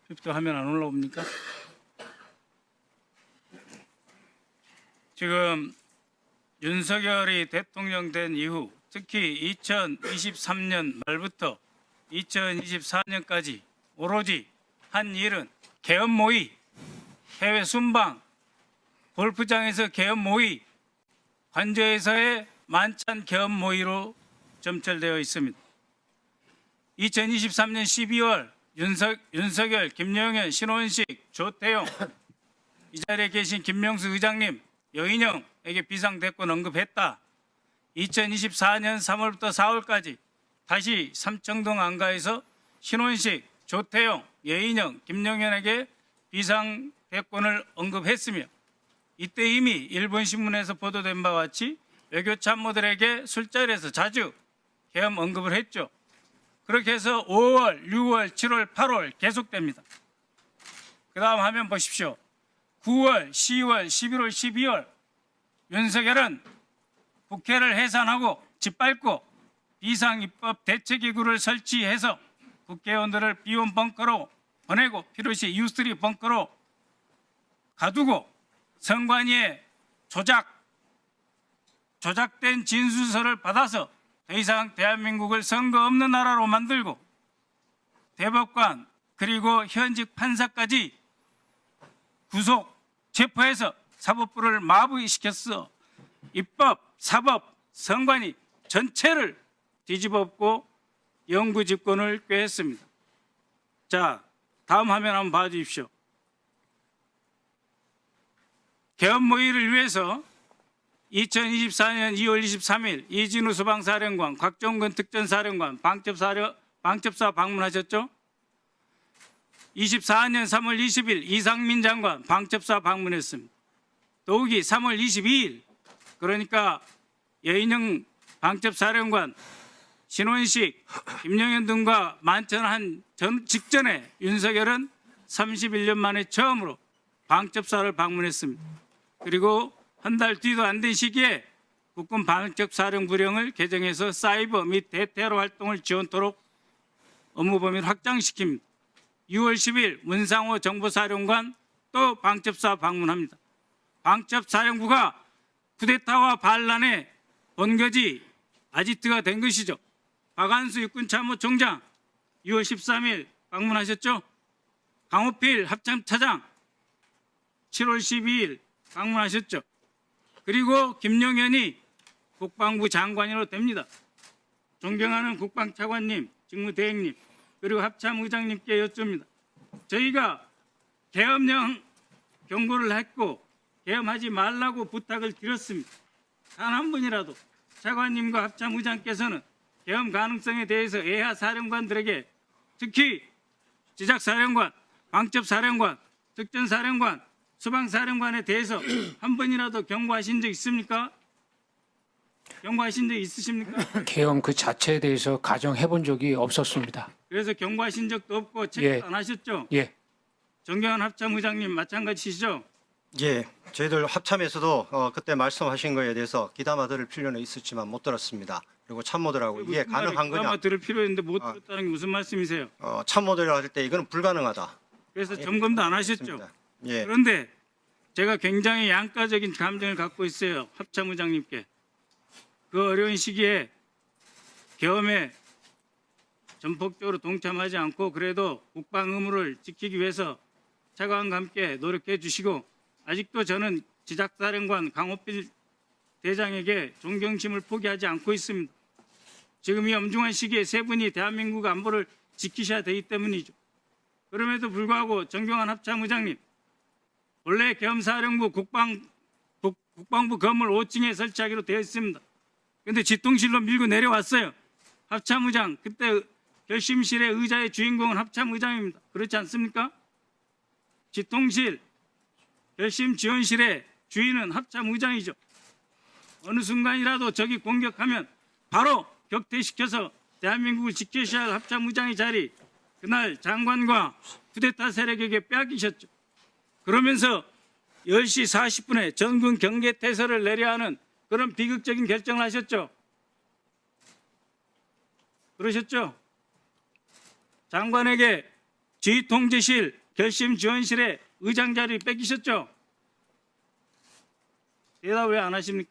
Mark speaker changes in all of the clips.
Speaker 1: PPT 화면 안 올라옵니까? 지금 윤석열이 대통령 된 이후 특히 2023년 말부터 2024년까지 오로지 한 일은 계엄 모의, 해외 순방, 골프장에서 계엄 모의, 관저에서의 만찬 계엄 모의로 점철되어 있습니다. 2023년 12월 윤석열, 김영현, 신원식, 조태용, 이 자리에 계신 김명수 의장님, 여인영에게 비상대권 언급했다. 2024년 3월부터 4월까지 다시 삼청동 안가에서 신원식, 조태용, 여인영, 김영현에게 비상대권을 언급했으며 이때 이미 일본 신문에서 보도된 바와 같이 외교 참모들에게 술자리에서 자주 계엄 언급을 했죠. 그렇게 해서 5월, 6월, 7월, 8월 계속됩니다. 그 다음 화면 보십시오. 9월, 10월, 11월, 12월 윤석열은 국회를 해산하고 짓밟고 비상입법 대책기구를 설치해서 국회의원들을 비원 벙커로 보내고 필요시 U3 벙커로 가두고 선관위의 조작된 진술서를 받아서 더 이상 대한민국을 선거 없는 나라로 만들고 대법관 그리고 현직 판사까지 구속, 체포해서 사법부를 마비시켰어. 입법, 사법, 선관위 전체를 뒤집어엎고 영구 집권을 꾀했습니다. 자, 다음 화면 한번 봐주십시오. 계엄 모의를 위해서 2024년 2월 23일 이진우 소방사령관, 곽종근 특전사령관, 방첩사 방문하셨죠? 24년 3월 20일 이상민 장관 방첩사 방문했습니다. 더욱이 3월 22일 그러니까 여인영 방첩사령관, 신원식, 김영현 등과 만찬한 직전에 윤석열은 31년 만에 처음으로 방첩사를 방문했습니다. 그리고 한 달 뒤도 안 된 시기에 국군 방첩사령부령을 개정해서 사이버 및 대테러 활동을 지원토록 업무 범위를 확장시킵니다. 6월 10일 문상호 정보사령관 또 방첩사 방문합니다. 방첩사령부가 쿠데타와 반란의 본거지 아지트가 된 것이죠. 박한수 육군참모총장 6월 13일 방문하셨죠. 강호필 합참차장 7월 12일 방문하셨죠. 그리고 김용현이 국방부 장관으로 됩니다. 존경하는 국방차관님, 직무대행님, 그리고 합참의장님께 여쭙니다. 저희가 계엄령 경고를 했고 계엄하지 말라고 부탁을 드렸습니다. 단 한 분이라도 차관님과 합참의장께서는 계엄 가능성에 대해서 예하 사령관들에게 특히 지작사령관, 방첩사령관, 특전사령관, 소방사령관에 대해서 한 번이라도 경고하신 적 있습니까? 경고하신 적 있으십니까?
Speaker 2: 계엄 그 자체에 대해서 가정해 본 적이 없었습니다.
Speaker 1: 그래서 경고하신 적도 없고 체크도 안 하셨죠?
Speaker 2: 예.
Speaker 1: 정경환 합참의장님 마찬가지시죠?
Speaker 3: 예, 저희들 합참에서도 그때 말씀하신 거에 대해서 귀담아 들을 필요는 있었지만 못 들었습니다. 그리고 참모들하고 이게 가능한 거냐?
Speaker 1: 아마 들을 필요 있는데 못 들었다는 게 무슨 말씀이세요?
Speaker 3: 참모들이라 할 때 이거는 불가능하다.
Speaker 1: 그래서 점검도 안 하셨죠?
Speaker 3: 맞습니다. 예,
Speaker 1: 그런데 제가 굉장히 양가적인 감정을 갖고 있어요. 합참의장님께. 그 어려운 시기에 계엄에 전폭적으로 동참하지 않고 그래도 국방 의무를 지키기 위해서 차관과 함께 노력해 주시고 아직도 저는 지작사령관 강호필 대장에게 존경심을 포기하지 않고 있습니다. 지금 이 엄중한 시기에 세 분이 대한민국 안보를 지키셔야 되기 때문이죠. 그럼에도 불구하고 정경환 합참의장님, 원래 계엄사령부 국방부 건물 5층에 설치하기로 되어 있습니다. 그런데 집통실로 밀고 내려왔어요. 합참의장, 그때 결심실의 의자의 주인공은 합참의장입니다. 그렇지 않습니까? 집통실, 결심지원실의 주인은 합참의장이죠. 어느 순간이라도 적이 공격하면 바로 격퇴시켜서 대한민국을 지켜셔야 할 합참의장의 자리, 그날 장관과 쿠데타 세력에게 빼앗기셨죠. 그러면서 10시 40분에 전군 경계태세를 내려야 하는 그런 비극적인 결정을 하셨죠. 그러셨죠? 장관에게 주의 통제실 결심 지원실에 의장 자리 뺏기셨죠? 대답 왜 안 하십니까?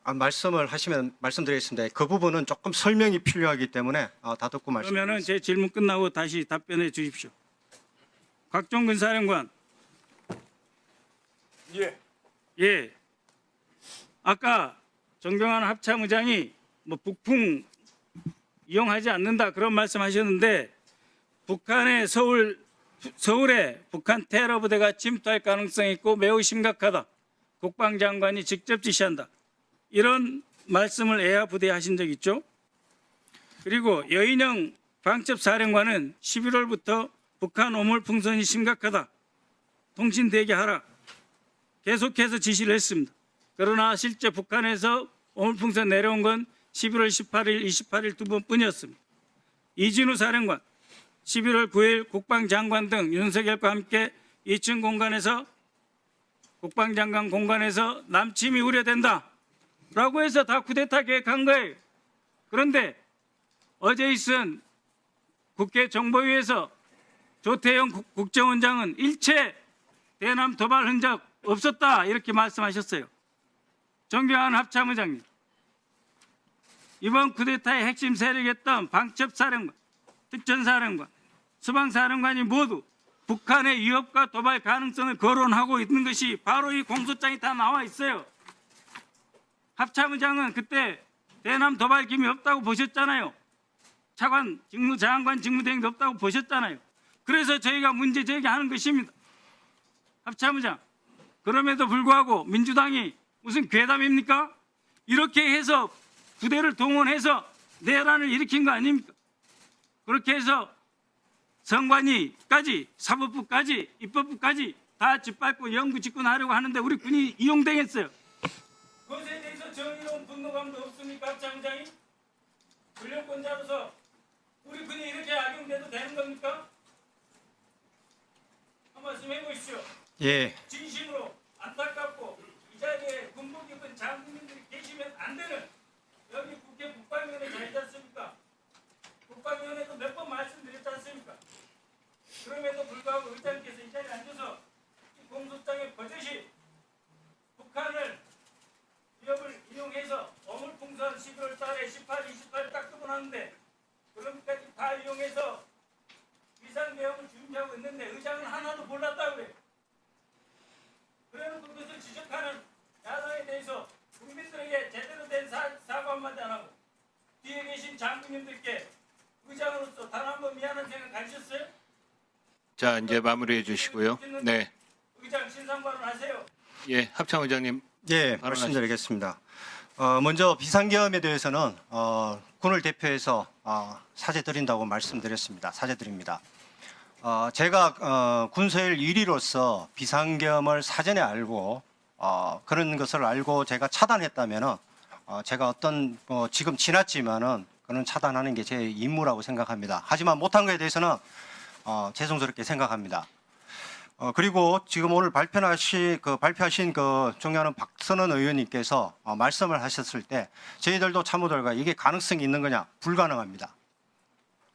Speaker 3: 말씀을 하시면 말씀드리겠습니다. 그 부분은 조금 설명이 필요하기 때문에 다 듣고 말씀.
Speaker 1: 그러면은 제 질문 끝나고 다시 답변해 주십시오. 곽종근 사령관. 예. 아까 정경환 합참의장이 뭐 북풍 이용하지 않는다 그런 말씀하셨는데 북한의 서울에 북한 테러 부대가 침투할 가능성이 있고 매우 심각하다. 국방장관이 직접 지시한다. 이런 말씀을 애야 부대하신 적 있죠? 그리고 여인영 방첩사령관은 11월부터 북한 오물풍선이 심각하다. 통신 대기하라. 계속해서 지시를 했습니다. 그러나 실제 북한에서 오물풍선 내려온 건 11월 18일, 28일 두 번뿐이었습니다. 이진우 사령관, 11월 9일 국방장관 등 윤석열과 함께 2층 공간에서 국방장관 공간에서 남침이 우려된다. 라고 해서 다 쿠데타 계획한 거예요. 그런데 어제 있은 국회 정보위에서 조태영 국정원장은 일체 대남 도발 흔적 없었다 이렇게 말씀하셨어요. 정경환 합참의장님, 이번 쿠데타의 핵심 세력이었던 방첩사령관, 특전사령관, 수방사령관이 모두 북한의 위협과 도발 가능성을 거론하고 있는 것이 바로 이 공소장이 다 나와 있어요. 합참의장은 그때 대남 도발 기미 없다고 보셨잖아요. 차관 직무 장관 직무대행도 없다고 보셨잖아요. 그래서 저희가 문제 제기하는 것입니다. 합참의장, 그럼에도 불구하고 민주당이 무슨 괴담입니까? 이렇게 해서 부대를 동원해서 내란을 일으킨 거 아닙니까? 그렇게 해서 선관위까지 사법부까지 입법부까지 다 짓밟고 영구 집권하려고 하는데 우리 군이 이용당했어요. 그것에 대해서 정의로운 분노감도 없습니까? 합참의장이? 권력권자로서 우리 군이 이렇게 악용돼도 되는 겁니까? 한 말씀 해보십시오.
Speaker 3: 예,
Speaker 1: 진심으로 안타깝고 이 자리에 군복 입은 장군님들이 계시면 안 되는 여기 국회 국방위원회 자리지 않습니까? 국방위원회도 몇 번 말씀드렸지 않습니까? 그럼에도 불구하고 의장께서 이 자리에 앉아서 이 공소장의 버젓이 북한을 위협을 이용해서 어물풍선 11월 달에 18, 28을 딱 두고 나는데 그럼까지 다 이용해서 비상대응을 준비하고 있는데 의장은 하나도 몰랐다고 그래요. 그래놓고 그것을 지적하는 야당에 대해서 국민들에게 제대로 된 사과 한마디 안 하고 뒤에 계신 장군님들께 의장으로서 단 한 번 미안한 생각 가지셨어요?
Speaker 4: 자, 이제 마무리해 주시고요. 네.
Speaker 1: 의장 신상발언 하세요.
Speaker 4: 예, 합참의장님.
Speaker 3: 예, 말씀드리겠습니다. 먼저 비상계엄에 대해서는 군을 대표해서 사죄드린다고 말씀드렸습니다. 사죄드립니다. 제가 군서일 1위로서 비상계엄을 사전에 알고 그런 것을 알고 제가 차단했다면은 제가 어떤 지금 지났지만은 그는 차단하는 게 제 임무라고 생각합니다. 하지만 못한 것에 대해서는 죄송스럽게 생각합니다. 그리고 지금 오늘 발표하신 그 존경하는 박선원 의원님께서 말씀을 하셨을 때 저희들도 참모들과 이게 가능성이 있는 거냐? 불가능합니다.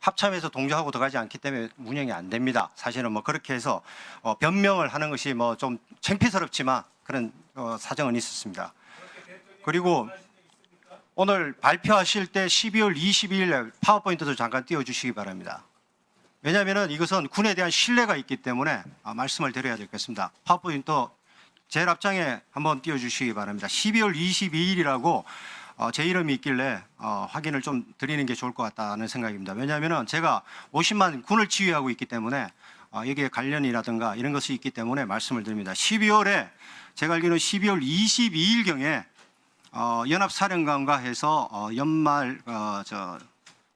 Speaker 3: 합참에서 동조하고 들어가지 않기 때문에 운영이 안 됩니다. 사실은 뭐 그렇게 해서 변명을 하는 것이 뭐 좀 창피스럽지만 그런 사정은 있었습니다. 그리고 오늘 발표하실 때 12월 22일 날 파워포인트도 잠깐 띄워주시기 바랍니다. 왜냐하면 이것은 군에 대한 신뢰가 있기 때문에 말씀을 드려야 되겠습니다. 파워포인트 제일 앞장에 한번 띄워주시기 바랍니다. 12월 22일이라고 제 이름이 있길래 확인을 좀 드리는 게 좋을 것 같다는 생각입니다. 왜냐하면 제가 50만 군을 지휘하고 있기 때문에 여기에 관련이라든가 이런 것이 있기 때문에 말씀을 드립니다. 12월에 제가 알기로는 12월 22일경에 연합사령관과 해서 연말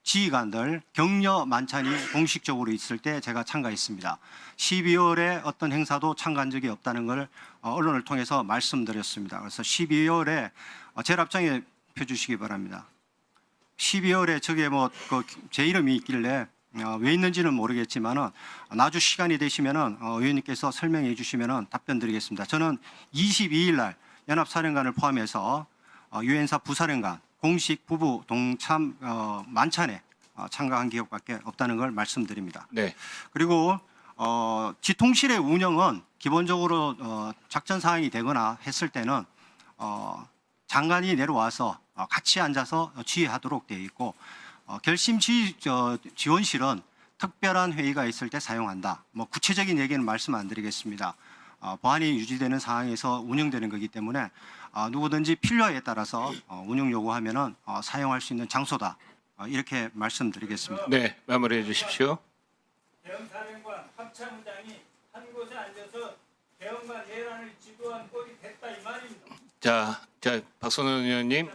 Speaker 3: 지휘관들 격려 만찬이 공식적으로 있을 때 제가 참가했습니다. 12월에 어떤 행사도 참가한 적이 없다는 걸 언론을 통해서 말씀드렸습니다. 그래서 12월에 제일 앞장에 펴주시기 바랍니다. 12월에 저게 뭐 제 이름이 있길래 왜 있는지는 모르겠지만은 나중 시간이 되시면은 의원님께서 설명해 주시면은 답변 드리겠습니다. 저는 22일 날 연합사령관을 포함해서 유엔사 부사령관 공식 부부 동참 만찬에 참가한 기억밖에 없다는 걸 말씀드립니다.
Speaker 4: 네.
Speaker 3: 그리고 지통실의 운영은 기본적으로 작전 사항이 되거나 했을 때는 장관이 내려와서 같이 앉아서 지휘하도록 되어 있고 결심 지원실은 특별한 회의가 있을 때 사용한다. 뭐 구체적인 얘기는 말씀 안 드리겠습니다. 보안이 유지되는 상황에서 운영되는 거기 때문에 누구든지 필요에 따라서 운영 요구하면은 사용할 수 있는 장소다. 이렇게 말씀드리겠습니다.
Speaker 4: 네, 마무리해 주십시오.
Speaker 1: 대응사령관 합참의장이 한 곳에 앉아서 대응과 내란을 지도한 꼴이 됐다 이 말입니다.
Speaker 4: 자, 박선원 의원님.